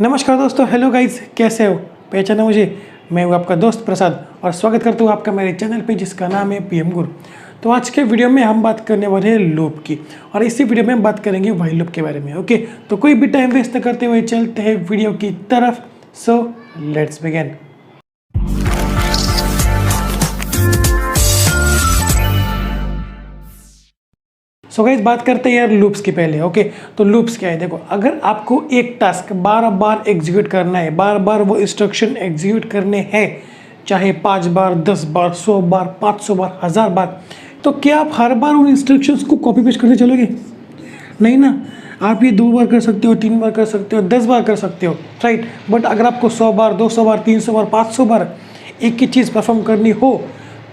नमस्कार दोस्तों, hello guys, कैसे हो? पहचाना मुझे? मैं हूँ आपका दोस्त प्रसाद और स्वागत करता हूँ आपका मेरे चैनल पे जिसका नाम है पीएम गुरु। तो आज के वीडियो में हम बात करने वाले हैं लूप की और इसी वीडियो में हम बात करेंगे व्हाइल लूप के बारे में। ओके, तो कोई भी टाइम वेस्ट न करते हुए चलते हैं वीडियो की तरफ। So let's begin. So guys, बात करते हैं यार लूप्स की पहले। ओके, तो लूप्स क्या है? देखो, अगर आपको एक टास्क बार बार एग्जीक्यूट करना है, बार बार वो इंस्ट्रक्शन एग्जीक्यूट करने हैं, चाहे 5 बार, 10 बार, 100 बार, 500 बार, 1000 बार, तो क्या आप हर बार उन इंस्ट्रक्शंस को कॉपी पेस्ट करते चलोगे? नहीं ना। आप ये 2 बार कर सकते हो, 3 बार कर सकते हो, 10 बार कर सकते हो, राइट। बट अगर आपको 100 बार, 200 बार, 300 बार, 500 बार एक ही चीज़ परफॉर्म करनी हो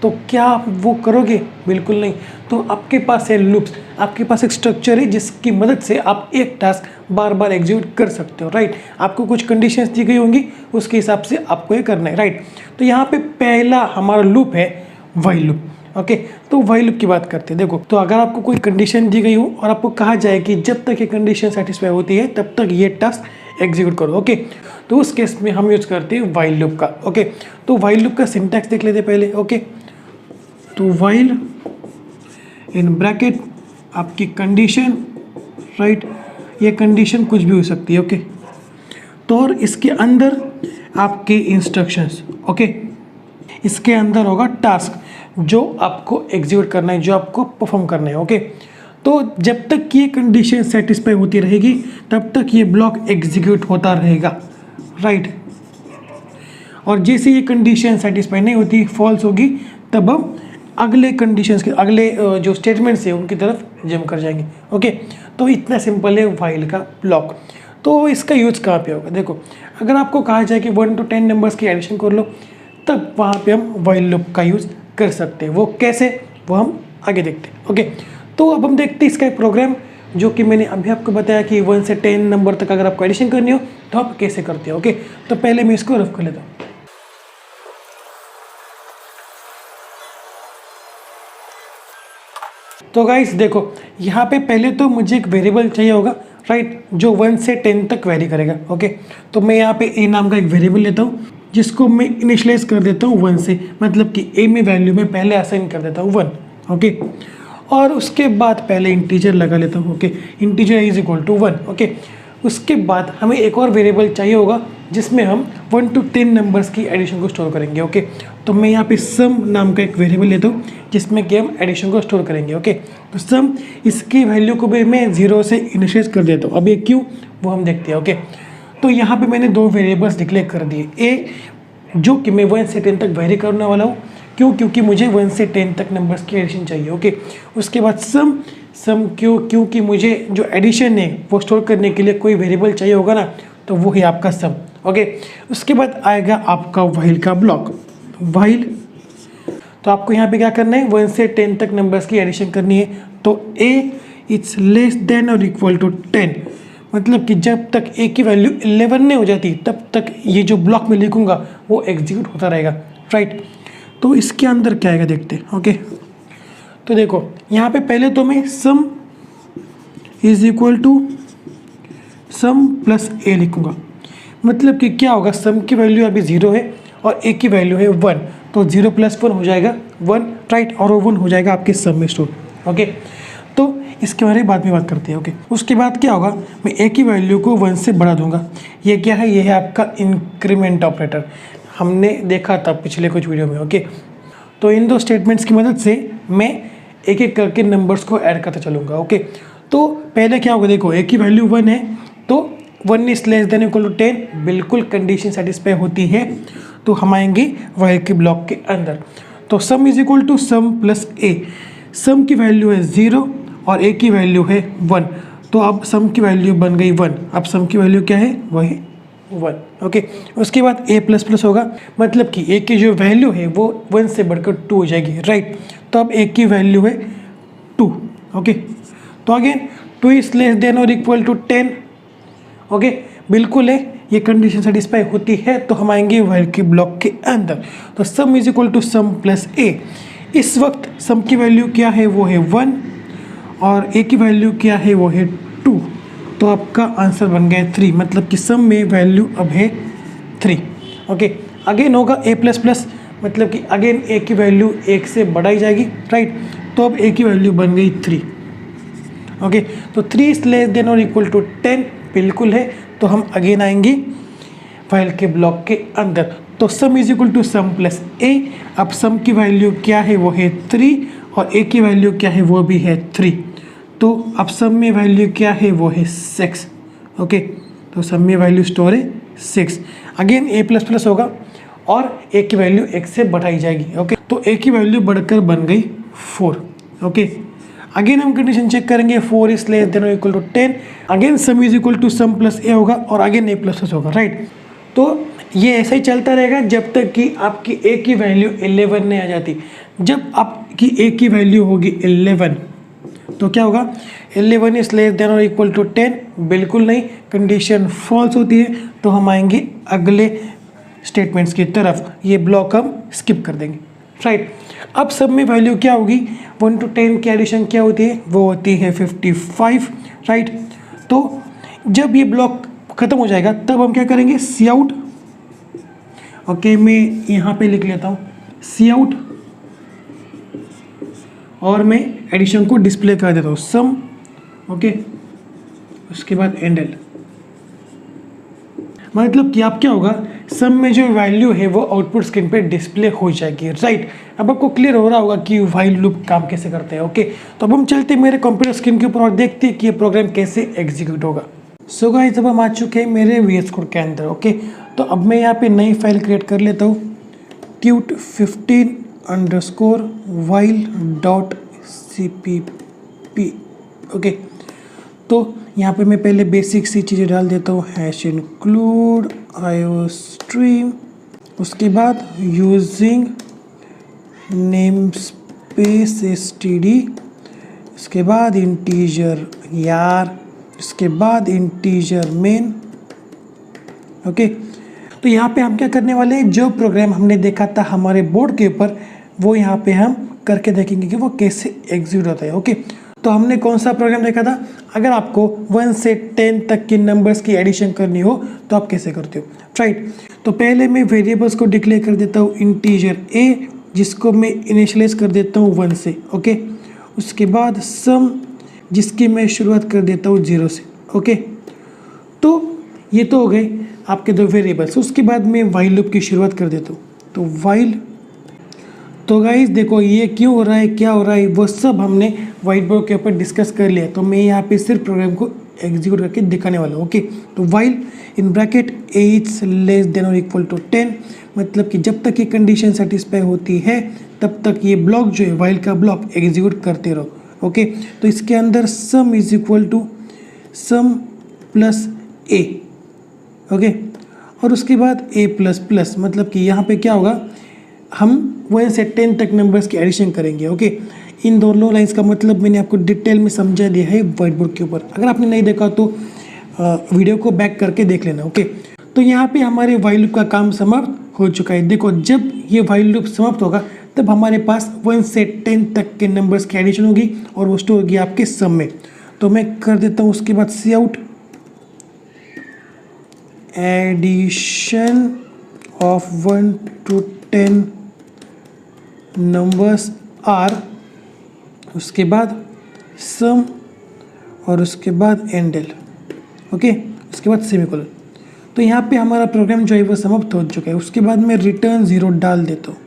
तो क्या आप वो करोगे? बिल्कुल नहीं। तो आपके पास है लूप्स, आपके पास एक स्ट्रक्चर है जिसकी मदद से आप एक टास्क बार बार एग्जीक्यूट कर सकते हो, राइट। आपको कुछ कंडीशंस दी गई होंगी, उसके हिसाब से आपको ये करना है, राइट। तो यहाँ पे पहला हमारा लूप है व्हाइल लूप। ओके, तो व्हाइल लूप की बात करते हैं। देखो, तो अगर आपको कोई कंडीशन दी गई हो और आपको कहा जाए कि जब तक ये कंडीशन सेटिस्फाई होती है तब तक ये टास्क एग्जीक्यूट करो। ओके, तो उस केस में हम यूज करते हैं व्हाइल लूप का। ओके, तो व्हाइल लूप का सिंटैक्स देख लेते हैं पहले। ओके, तो व्हाइल इन ब्रैकेट आपकी कंडीशन, राइट। ये कंडीशन कुछ भी हो सकती है। ओके, तो और इसके अंदर आपके इंस्ट्रक्शंस। ओके, इसके अंदर होगा टास्क जो आपको एग्जीक्यूट करना है, जो आपको परफॉर्म करना है। ओके, तो जब तक ये कंडीशन सेटिस्फाई होती रहेगी तब तक ये ब्लॉक एग्जीक्यूट होता रहेगा, राइट। और जैसे ये कंडीशन सेटिस्फाई नहीं होती, फॉल्स होगी, तब हम अगले कंडीशंस के अगले जो स्टेटमेंट्स है उनकी तरफ जंप कर जाएंगे। ओके, तो इतना सिंपल है व्हाइल का ब्लॉक। तो इसका यूज कहाँ पे होगा? देखो, अगर आपको कहा जाए कि 1 to 10 नंबर्स की एडिशन कर लो, तब वहाँ पे हम व्हाइल लूप का यूज़ कर सकते हैं। वो कैसे, वो हम आगे देखते हैं। ओके, तो अब हम देखते हैं इसका एक प्रोग्राम जो कि मैंने अभी आपको बताया कि 1 से 10 नंबर तक अगर आपको एडिशन करनी हो तो आप कैसे करते हो। ओके, तो पहले मैं इसको रफ कर लेता हूँ। तो गाइस देखो, यहाँ पे पहले तो मुझे एक वेरिएबल चाहिए होगा, राइट, जो 1 से 10 तक वेरी करेगा। ओके, तो मैं यहाँ पे ए नाम का एक वेरिएबल लेता हूँ जिसको मैं इनिशियलाइज कर देता हूँ 1 से, मतलब कि ए में वैल्यू में पहले असाइन कर देता हूँ 1। ओके, और उसके बाद पहले इंटीजर लगा लेता हूँ। Okay, integer is equal to 1। Okay, उसके बाद हमें एक और वेरिएबल चाहिए होगा जिसमें हम 1 to 10 नंबर्स की एडिशन को स्टोर करेंगे। ओके, तो मैं यहाँ पे सम नाम का एक वेरिएबल लेता हूँ जिसमें कि हम एडिशन को स्टोर करेंगे। ओके, तो सम, इसकी वैल्यू को भी मैं 0 से इनिशियलाइज कर देता हूँ। अब ये क्यों, वो हम देखते हैं। ओके, तो यहाँ पे मैंने 2 वेरिएबल्स डिक्लेयर कर दिए। ए जो कि मैं 1 से 10 तक वेरी करने वाला हूँ, क्यों? क्योंकि मुझे 1 से 10 तक नंबर्स की एडिशन चाहिए। ओके, उसके बाद सम क्योंकि मुझे जो एडिशन है वो स्टोर करने के लिए कोई वेरिएबल चाहिए होगा ना, तो वो है आपका सम। ओके, उसके बाद आएगा आपका व्हाइल का ब्लॉक। व्हाइल, तो आपको यहाँ पे क्या करना है, 1 से 10 तक नंबर्स की एडिशन करनी है। तो ए इट्स लेस देन और इक्वल टू 10, मतलब कि जब तक ए की वैल्यू 11 नहीं हो जाती तब तक ये जो ब्लॉक में लिखूंगा वो एग्जीक्यूट होता रहेगा, राइट। तो इसके अंदर क्या आएगा देखते हैं। ओके, तो देखो यहाँ पे पहले तो मैं sum is equal to sum plus A लिखूंगा, मतलब कि क्या होगा, सम की वैल्यू अभी 0 है और ए की वैल्यू है 1, तो 0 + 1 हो जाएगा 1, राइट, और वो 1 हो जाएगा आपके सम में स्टोर। ओके, तो इसके बारे में बाद में बात करते हैं। ओके, उसके बाद क्या होगा, मैं ए की वैल्यू को 1 से बढ़ा दूंगा। ये क्या है, ये है आपका इंक्रीमेंट ऑपरेटर, हमने देखा था पिछले कुछ वीडियो में। ओके, तो इन 2 स्टेटमेंट्स की मदद से मैं एक एक करके नंबर्स को ऐड करता चलूँगा। ओके, तो पहले क्या होगा, देखो ए की वैल्यू 1 है, तो 1 is less than equal to 10, बिल्कुल कंडीशन सेटिस्फाई होती है तो हम आएंगे व्हाइल के ब्लॉक के अंदर। तो sum is equal to sum plus A, sum की वैल्यू है 0 और ए की वैल्यू है 1, तो अब सम की वैल्यू बन गई 1। अब सम की वैल्यू क्या है, वो है 1। ओके, उसके बाद ए प्लस प्लस होगा, मतलब कि ए की जो वैल्यू है वो 1 से बढ़कर 2 हो जाएगी, राइट। तो अब ए की वैल्यू है 2। ओके, तो अगेन 2 इज लेस देन और इक्वल टू 10। ओके, बिल्कुल है, ये कंडीशन सेटिस्फाई होती है तो हम आएंगे व्हाइल के ब्लॉक के अंदर। तो sum is equal to sum plus a, इस वक्त सम की वैल्यू क्या है, वो है 1 और ए की वैल्यू क्या है, वो है 2। तो आपका आंसर बन गया 3, मतलब कि सम में वैल्यू अब है 3। ओके, अगेन होगा a प्लस प्लस, मतलब कि अगेन a की वैल्यू 1 से बढ़ाई जाएगी, राइट। तो अब a की वैल्यू बन गई 3। ओके, तो 3 इज लेस देन और इक्वल टू 10 बिल्कुल है, तो हम अगेन आएंगे फाइल के ब्लॉक के अंदर। तो sum is equal to sum plus a। अब सम की वैल्यू क्या है, वो है 3, और a की वैल्यू क्या है, वो भी है 3। तो अब सम में वैल्यू क्या है, वो है 6। ओके, तो सम में वैल्यू स्टोर है 6। अगेन a प्लस प्लस होगा और a की वैल्यू 1 से बढ़ाई जाएगी। ओके, तो a की वैल्यू बढ़कर बन गई 4। ओके, अगेन हम कंडीशन चेक करेंगे, 4 इज लेस देन और equal to 10। Again sum is equal to sum plus a होगा और अगेन a प्लस प्लस होगा, राइट। तो ये ऐसा ही चलता रहेगा जब तक कि आपकी a की वैल्यू 11 नहीं आ जाती। जब आपकी a की वैल्यू होगी 11 तो क्या होगा, 11 इज लेस देन और इक्वल टू 10, बिल्कुल नहीं, कंडीशन फॉल्स होती है। तो हम आएंगे अगले स्टेटमेंट्स की तरफ, ये ब्लॉक हम स्किप कर देंगे, राइट। अब सब में वैल्यू क्या होगी, 1 to 10 की एडिशन क्या होती है, वो होती है 55, राइट। तो जब ये ब्लॉक खत्म हो जाएगा तब हम क्या करेंगे, सी आउट। ओके, मैं यहाँ पे लिख लेता हूँ सी आउट, और मैं एडिशन को डिस्प्ले कर देता हूँ सम। ओके, उसके बाद एंडल, मतलब कि आप क्या होगा, सम में जो वैल्यू है वो आउटपुट स्क्रीन पे डिस्प्ले हो जाएगी, राइट। अब आपको क्लियर हो रहा होगा कि व्हाइल लूप काम कैसे करते हैं। ओके, तो अब हम चलते हैं मेरे कंप्यूटर स्क्रीन के ऊपर और देखते हैं कि ये प्रोग्राम कैसे एग्जीक्यूट होगा। सो गाइस, अब हम आ चुके हैं मेरे VS कोड के अंदर। ओके, तो अब मैं यहाँ पे नई फाइल क्रिएट कर लेता हूँ, tut15_while.cpp। ओके, तो यहाँ पे मैं पहले बेसिक सी चीज़ें डाल देता हूँ, हैश इंक्लूड iostream, उसके बाद यूजिंग नेम स्पेस std, उसके बाद इंटीजर यार, उसके बाद इंटीजर मेन। ओके, तो यहाँ पे हम क्या करने वाले हैं, जो प्रोग्राम हमने देखा था हमारे बोर्ड के ऊपर, वो यहाँ पे हम करके देखेंगे कि वो कैसे एग्जीक्यूट होता है। ओके, तो हमने कौन सा प्रोग्राम देखा था, अगर आपको 1 से 10 तक की नंबर्स की एडिशन करनी हो तो आप कैसे करते हो, राइट। तो पहले मैं वेरिएबल्स को डिक्लेयर कर देता हूँ इंटीजर a, जिसको मैं इनिशियलाइज कर देता हूँ 1 से। ओके, उसके बाद सम, जिसकी मैं शुरुआत कर देता हूँ 0 से। ओके, तो ये तो हो गए आपके दो वेरिएबल्स। उसके बाद मैं वाइल लूप की शुरुआत कर देता हूँ, तो वाइल। तो गाइस देखो ये क्यों हो रहा है, क्या हो रहा है, वो सब हमने व्हाइट बोर्ड के ऊपर डिस्कस कर लिया। तो मैं यहाँ पे सिर्फ प्रोग्राम को एग्जीक्यूट करके दिखाने वाला हूँ। ओके, तो while in bracket as less than और इक्वल टू 10, मतलब कि जब तक ये कंडीशन सेटिस्फाई होती है तब तक ये ब्लॉक जो है वाइल का ब्लॉक एग्जीक्यूट करते रहो। ओके, तो इसके अंदर sum is equal to sum plus A. Okay, और उसके बाद a प्लस प्लस, मतलब कि यहाँ पे क्या होगा, हम 1 से 10 तक नंबर्स की एडिशन करेंगे। ओके, इन दोनों लाइंस का मतलब मैंने आपको डिटेल में समझा दिया है व्हाइट बोर्ड के ऊपर। अगर आपने नहीं देखा तो वीडियो को बैक करके देख लेना। ओके, तो यहाँ पे हमारे व्हाइल लूप का काम समाप्त हो चुका है। देखो जब ये व्हाइल लूप समाप्त होगा तब हमारे पास 1 से 10 तक के नंबर्स की एडिशन होगी और वो स्टोर होगी आपके सम में। तो मैं कर देता हूँ उसके बाद cout, addition of 1 to 10 numbers are, उसके बाद सम और उसके बाद एंडल। ओके, उसके बाद सेमीकोलन। तो यहाँ पे हमारा प्रोग्राम जो है वो समाप्त हो चुका है। उसके बाद मैं रिटर्न 0 डाल देता हूँ।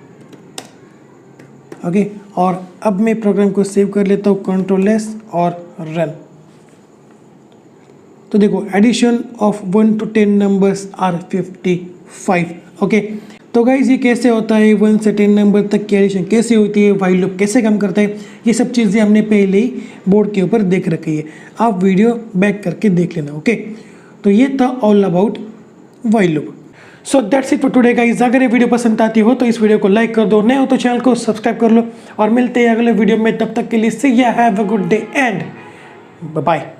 ओके, और अब मैं प्रोग्राम को सेव कर लेता हूँ, Ctrl+S और रन। तो देखो addition of 1 to 10 numbers are 55। Okay, तो गाइज ये कैसे होता है, 1 से 10 नंबर तक की एडिशन कैसे होती है, व्हाइल लूप कैसे काम करता है, ये सब चीज़ें हमने पहले ही बोर्ड के ऊपर देख रखी है। आप वीडियो बैक करके देख लेना। ओके, तो ये था all about while loop. So that's it for today guys. अगर ये वीडियो पसंद आती हो तो इस वीडियो को लाइक कर दो, नए हो तो चैनल को सब्सक्राइब कर लो, और मिलते हैं अगले वीडियो में। तब तक के लिए see ya have a good day and bye.